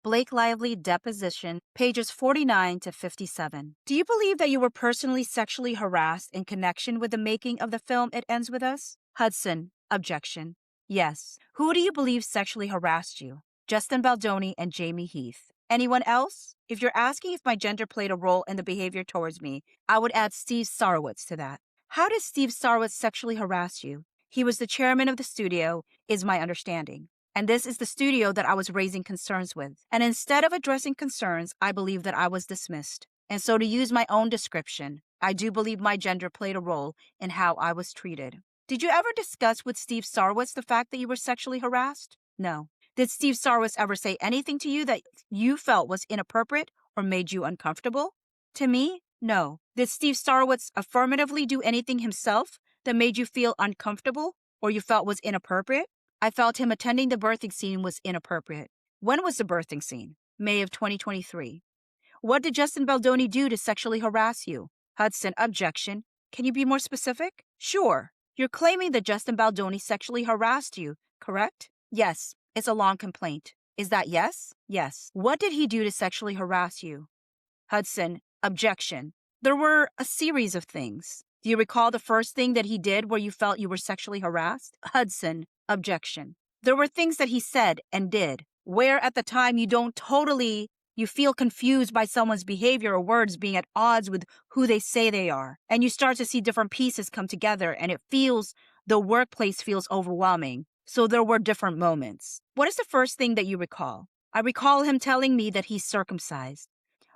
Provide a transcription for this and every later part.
Blake Lively, Deposition, pages 49 to 57. Do you believe that you were personally sexually harassed in connection with the making of the film It Ends With Us? Hudson, objection. Yes. Who do you believe sexually harassed you? Justin Baldoni and Jamey Heath. Anyone else? If you're asking if my gender played a role in the behavior towards me, I would add Steve Sarowitz to that. How did Steve Sarowitz sexually harass you? He was the chairman of the studio, is my understanding. And this is the studio that I was raising concerns with. And instead of addressing concerns, I believe that I was dismissed. And so to use my own description, I do believe my gender played a role in how I was treated. Did you ever discuss with Steve Sarowitz the fact that you were sexually harassed? No. Did Steve Sarowitz ever say anything to you that you felt was inappropriate or made you uncomfortable? To me, no. Did Steve Sarowitz affirmatively do anything himself that made you feel uncomfortable or you felt was inappropriate? I felt him attending the birthing scene was inappropriate. When was the birthing scene? May of 2023. What did Justin Baldoni do to sexually harass you? Hudson, objection. Can you be more specific? Sure. You're claiming that Justin Baldoni sexually harassed you, correct? Yes. It's a long complaint. Is that yes? Yes. What did he do to sexually harass you? Hudson, objection. There were a series of things. Do you recall the first thing that he did where you felt you were sexually harassed? Hudson, objection. There were things that he said and did where at the time you feel confused by someone's behavior or words being at odds with who they say they are. And you start to see different pieces come together and the workplace feels overwhelming. So there were different moments. What is the first thing that you recall? I recall him telling me that he's circumcised.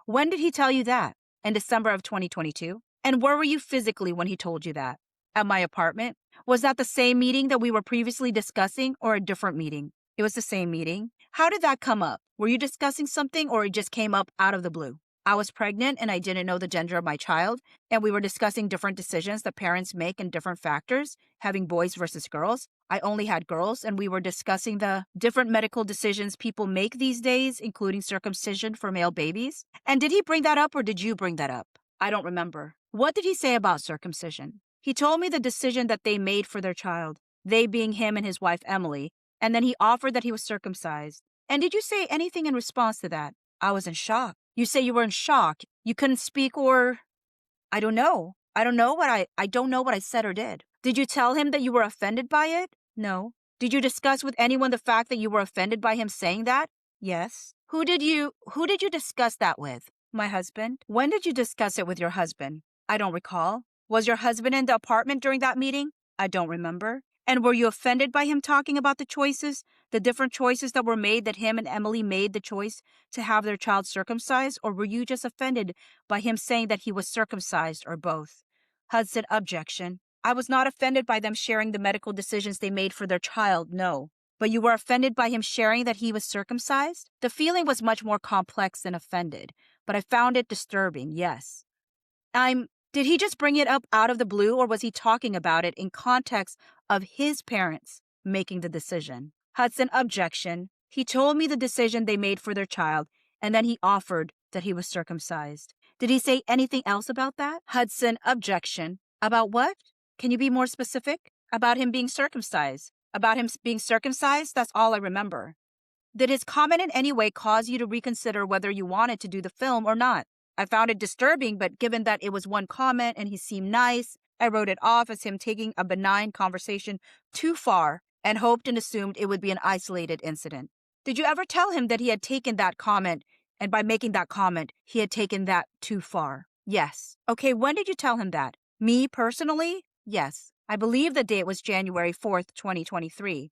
When did he tell you that? In December of 2022? And where were you physically when he told you that? At my apartment? Was that the same meeting that we were previously discussing or a different meeting? It was the same meeting. How did that come up? Were you discussing something or it just came up out of the blue? I was pregnant and I didn't know the gender of my child, and we were discussing different decisions that parents make and different factors, having boys versus girls. I only had girls, and we were discussing the different medical decisions people make these days, including circumcision for male babies. And did he bring that up or did you bring that up? I don't remember. What did he say about circumcision? He told me the decision that they made for their child, they being him and his wife Emily, and then he offered that he was circumcised. And did you say anything in response to that? I was in shock. You say you were in shock. You couldn't speak or... I don't know. I don't know what I said or did. Did you tell him that you were offended by it? No. Did you discuss with anyone the fact that you were offended by him saying that? Yes. Who did you discuss that with? My husband. When did you discuss it with your husband? I don't recall. Was your husband in the apartment during that meeting? I don't remember. And were you offended by him talking about the different choices that were made, that him and Emily made the choice to have their child circumcised? Or were you just offended by him saying that he was circumcised, or both? Hudson, objection. I was not offended by them sharing the medical decisions they made for their child, no. But you were offended by him sharing that he was circumcised? The feeling was much more complex than offended, but I found it disturbing, yes. Did he just bring it up out of the blue, or was he talking about it in context of his parents making the decision? Hudson, objection. He told me the decision they made for their child, and then he offered that he was circumcised. Did he say anything else about that? Hudson, objection. About what? Can you be more specific? About him being circumcised. About him being circumcised, that's all I remember. Did his comment in any way cause you to reconsider whether you wanted to do the film or not? I found it disturbing, but given that it was one comment and he seemed nice, I wrote it off as him taking a benign conversation too far and hoped and assumed it would be an isolated incident. Did you ever tell him that he had taken that comment, and by making that comment, he had taken that too far? Yes. Okay, when did you tell him that? Me personally? Yes. I believe the date was January 4th, 2023.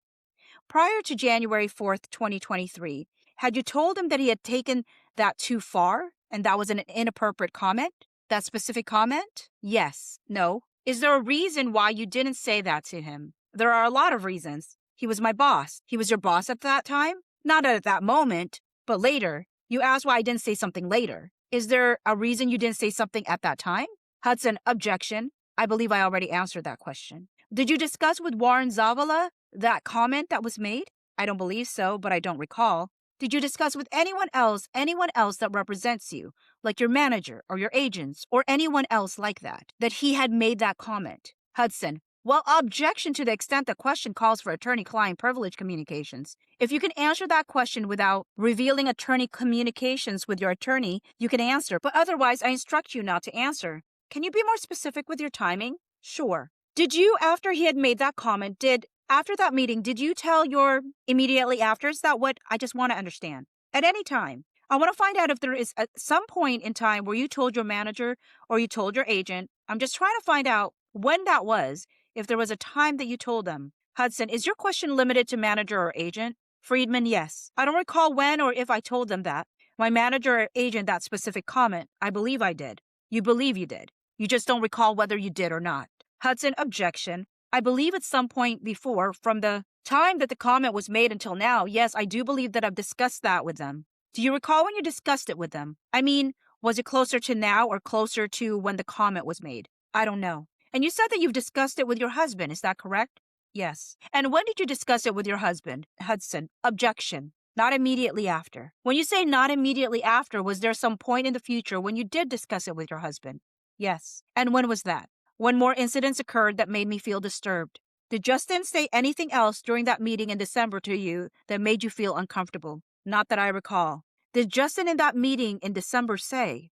Prior to January 4th, 2023, had you told him that he had taken that too far? And that was an inappropriate comment? That specific comment? Yes. No. Is there a reason why you didn't say that to him? There are a lot of reasons. He was my boss. He was your boss at that time? Not at that moment, but later. You asked why I didn't say something later. Is there a reason you didn't say something at that time? Hudson, objection. I believe I already answered that question. Did you discuss with Warren Zavala that comment that was made? I don't believe so, but I don't recall. Did you discuss with anyone else that represents you, like your manager or your agents or anyone else like that he had made that comment? Hudson, Well, objection to the extent the question calls for attorney-client privilege communications. If you can answer that question without revealing attorney communications with your attorney, you can answer. But otherwise, I instruct you not to answer. Can you be more specific with your timing? Sure. Did you, after he had made that comment, after that meeting, did you tell your immediately after? Is that what I just want to understand? At any time. I want to find out if there is at some point in time where you told your manager or you told your agent. I'm just trying to find out when that was, if there was a time that you told them. Hudson, is your question limited to manager or agent? Friedman, yes. I don't recall when or if I told them that. My manager or agent that specific comment. I believe I did. You believe you did. You just don't recall whether you did or not. Hudson, objection. I believe at some point before, from the time that the comment was made until now, yes, I do believe that I've discussed that with them. Do you recall when you discussed it with them? I mean, was it closer to now or closer to when the comment was made? I don't know. And you said that you've discussed it with your husband, is that correct? Yes. And when did you discuss it with your husband? Hudson, objection. Not immediately after. When you say not immediately after, was there some point in the future when you did discuss it with your husband? Yes. And when was that? When more incidents occurred that made me feel disturbed. Did Justin say anything else during that meeting in December to you that made you feel uncomfortable? Not that I recall. Did Justin in that meeting in December say,